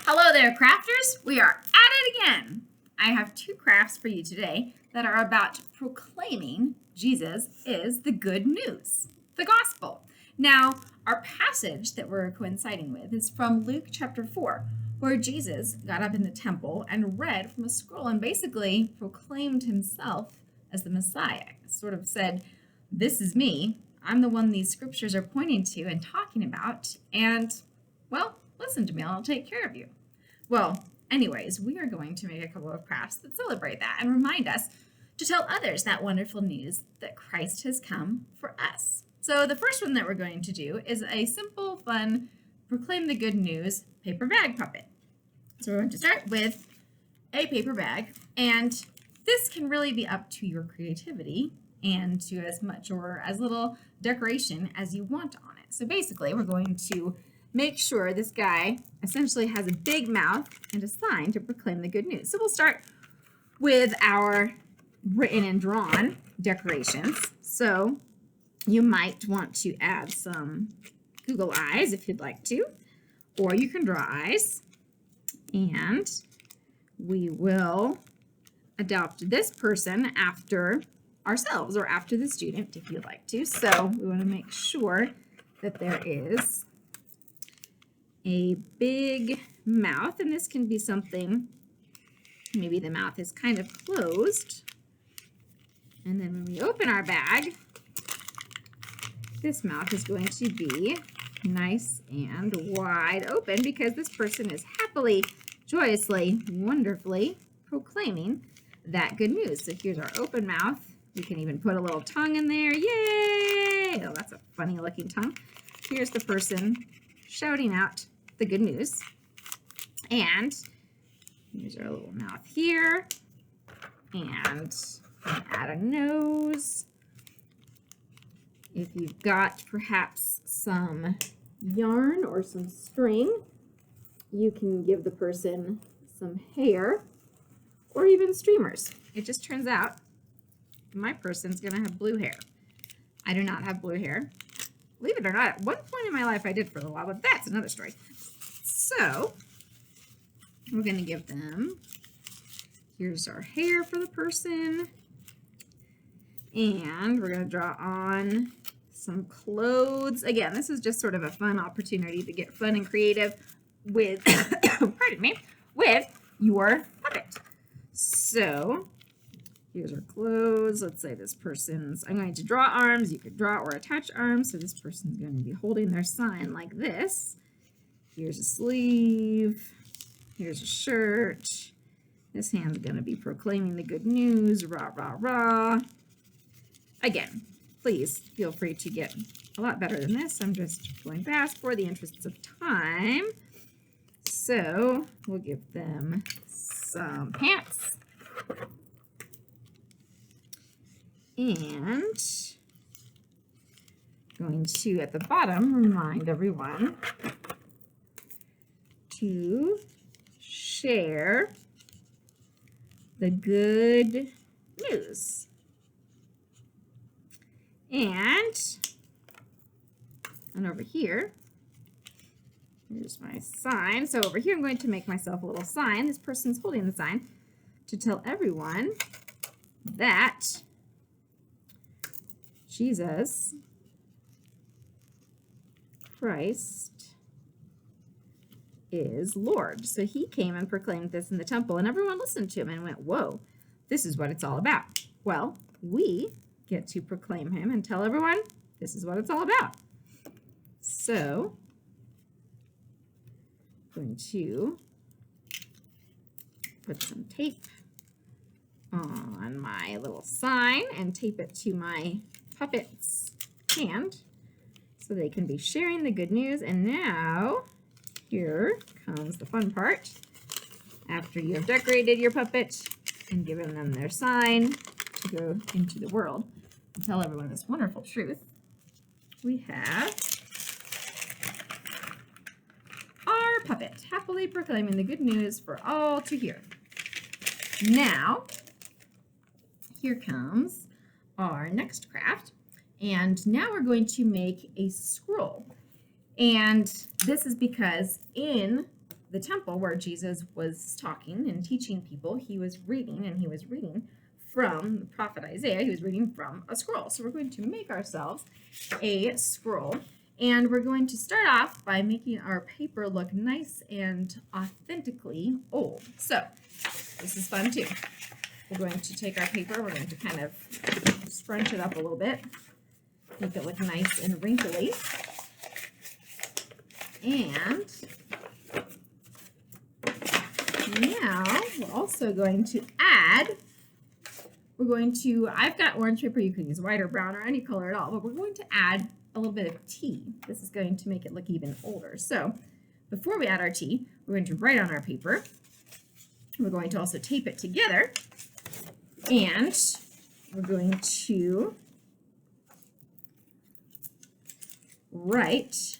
Hello there, crafters. We are at it again. I have two crafts for you today that are about proclaiming Jesus is the good news, the gospel. Now, our passage that we're coinciding with is from Luke chapter 4, where Jesus got up in the temple and read from a scroll and basically proclaimed himself as the Messiah. Sort of said, "This is me. I'm the one these scriptures are pointing to and talking about, and, well, listen to me, I'll take care of you." Well, anyways, we are going to make a couple of crafts that celebrate that and remind us to tell others that wonderful news that Christ has come for us. So the first one that we're going to do is a simple, fun, proclaim the good news paper bag puppet. So we're going to start with a paper bag, and this can really be up to your creativity and to as much or as little decoration as you want on it. So basically, we're going to make sure this guy essentially has a big mouth and a sign to proclaim the good news. So we'll start with our written and drawn decorations. So you might want to add some Google eyes if you'd like to, or you can draw eyes. And we will adopt this person after ourselves or after the student if you'd like to. So we want to make sure that there is a big mouth, and this can be something, maybe the mouth is kind of closed, and then when we open our bag, this mouth is going to be nice and wide open because this person is happily, joyously, wonderfully proclaiming that good news. So here's our open mouth. We can even put a little tongue in there. Yay! Oh, that's a funny looking tongue. Here's the person shouting out the good news. And here's our little mouth here. And add a nose. If you've got perhaps some yarn or some string, you can give the person some hair or even streamers. It just turns out my person's gonna have blue hair. I do not have blue hair. Believe it or not, at one point in my life I did for a while, but that's another story. So we're gonna give them, here's our hair for the person, and we're gonna draw on some clothes. Again, this is just sort of a fun opportunity to get fun and creative with, pardon me, with your puppet. So here's our clothes. Let's say this person's, I'm going to draw arms. You could draw or attach arms. So this person's going to be holding their sign like this. Here's a sleeve. Here's a shirt. This hand's going to be proclaiming the good news. Rah, rah, rah. Again, please feel free to get a lot better than this. I'm just going fast for the interests of time. So we'll give them some pants. And going to, at the bottom, remind everyone to share the good news. And over here, here's my sign. So over here, I'm going to make myself a little sign. This person's holding the sign to tell everyone that Jesus Christ is Lord. So he came and proclaimed this in the temple, and everyone listened to him and went, whoa, this is what it's all about. Well, we get to proclaim him and tell everyone this is what it's all about. So I'm going to put some tape on my little sign and tape it to my puppet's hand so they can be sharing the good news. And now here comes the fun part. After you have decorated your puppet and given them their sign to go into the world and tell everyone this wonderful truth, we have our puppet happily proclaiming the good news for all to hear. Now, here comes our next craft, and now we're going to make a scroll. And this is because in the temple where Jesus was talking and teaching people, he was reading, and he was reading from the prophet Isaiah. He was reading from a scroll. So we're going to make ourselves a scroll, and we're going to start off by making our paper look nice and authentically old. So this is fun too. We're going to take our paper, we're going to kind of scrunch it up a little bit, make it look nice and wrinkly. And now we're also going to add, I've got orange paper, you could use white or brown or any color at all, but we're going to add a little bit of tea. This is going to make it look even older. So before we add our tea, we're going to write on our paper. We're going to also tape it together, and we're going to write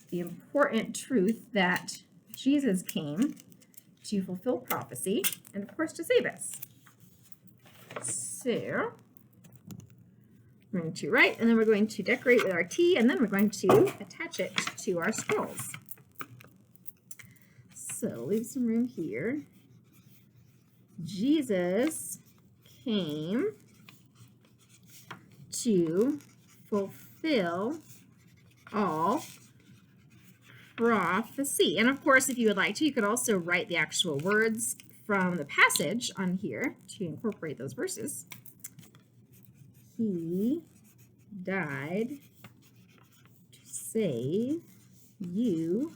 the important truth that Jesus came to fulfill prophecy and, of course, to save us. So we're going to write, and then we're going to decorate with our tea, and then we're going to attach it to our scrolls. So leave some room here. Jesus came to fulfill all prophecy. And of course, if you would like to, you could also write the actual words from the passage on here to incorporate those verses. He died to save you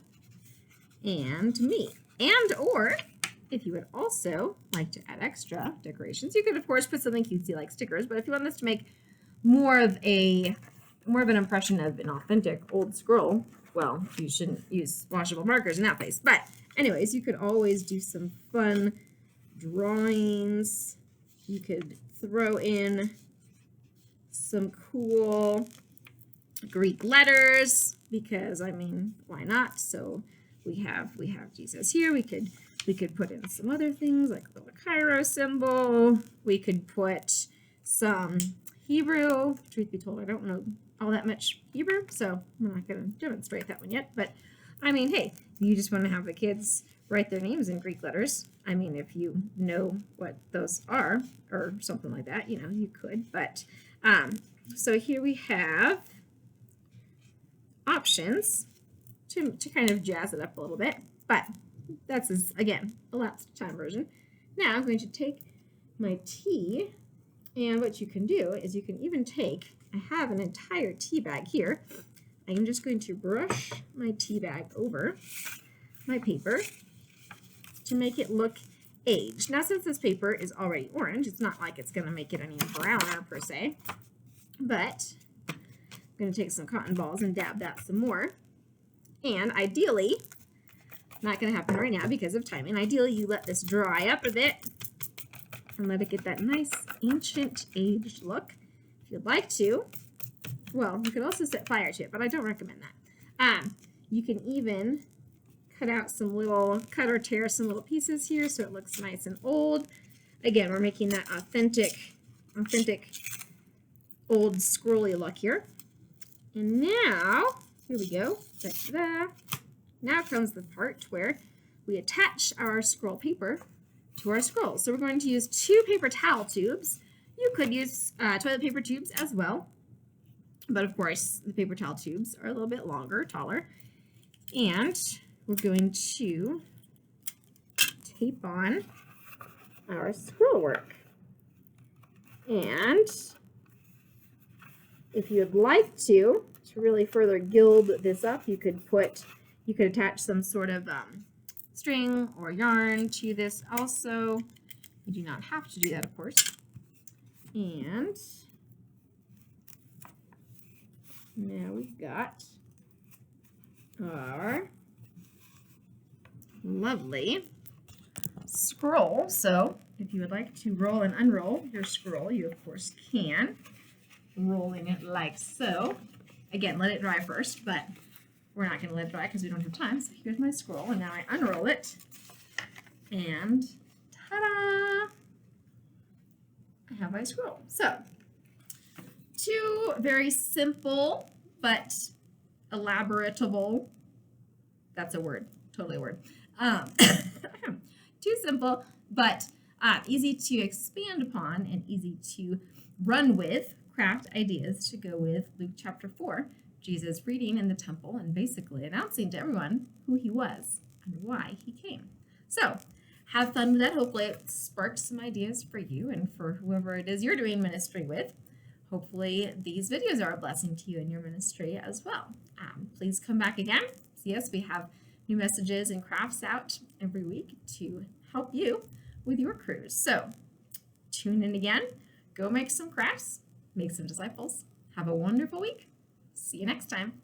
and me. And or if you would also like to add extra decorations, you could of course put something cutesy like stickers, but if you want this to make more of an impression of an authentic old scroll, well, you shouldn't use washable markers in that place. But anyways, you could always do some fun drawings. You could throw in some cool Greek letters, because I mean, why not? So we have Jesus here. We could put in some other things like the Cairo symbol. We could put some Hebrew. Truth be told, I don't know all that much Hebrew, so I'm not going to demonstrate that one yet. But I mean, hey, you just want to have the kids write their names in Greek letters. I mean, if you know what those are or something like that, you know, you could. But so here we have options to kind of jazz it up a little bit. But that's, again, a lapsed time version. Now I'm going to take my tea, and what you can do is you can even take, I have an entire tea bag here. I am just going to brush my tea bag over my paper to make it look aged. Now, since this paper is already orange, it's not like it's going to make it any browner per se, but I'm going to take some cotton balls and dab that some more. And ideally, not going to happen right now because of timing, ideally you let this dry up a bit and let it get that nice ancient aged look. If you'd like to, well, you could also set fire to it, but I don't recommend that. You can even cut or tear some little pieces here so it looks nice and old. Again, we're making that authentic old scrolly look here. And now, here we go. Da-da-da. Now comes the part where we attach our scroll paper to our scroll. So we're going to use 2 paper towel tubes. You could use toilet paper tubes as well, but of course the paper towel tubes are a little bit longer, taller. And we're going to tape on our scroll work. And if you'd like to really further gild this up, you could attach some sort of string or yarn to this also. You do not have to do that, of course. And now we've got our lovely scroll. So if you would like to roll and unroll your scroll, you of course can. Rolling it like so. Again, let it dry first, but we're not going to let it dry because we don't have time. So here's my scroll, and now I unroll it, and ta-da! I have my scroll. So 2 very simple but elaboratable That's a word, totally a word. Too simple, but easy to expand upon and easy to run with craft ideas to go with Luke chapter 4. Jesus reading in the temple and basically announcing to everyone who he was and why he came. So have fun with that. Hopefully it sparked some ideas for you and for whoever it is you're doing ministry with. Hopefully these videos are a blessing to you in your ministry as well. Please come back again. See us. We have new messages and crafts out every week to help you with your crews. So tune in again. Go make some crafts. Make some disciples. Have a wonderful week. See you next time.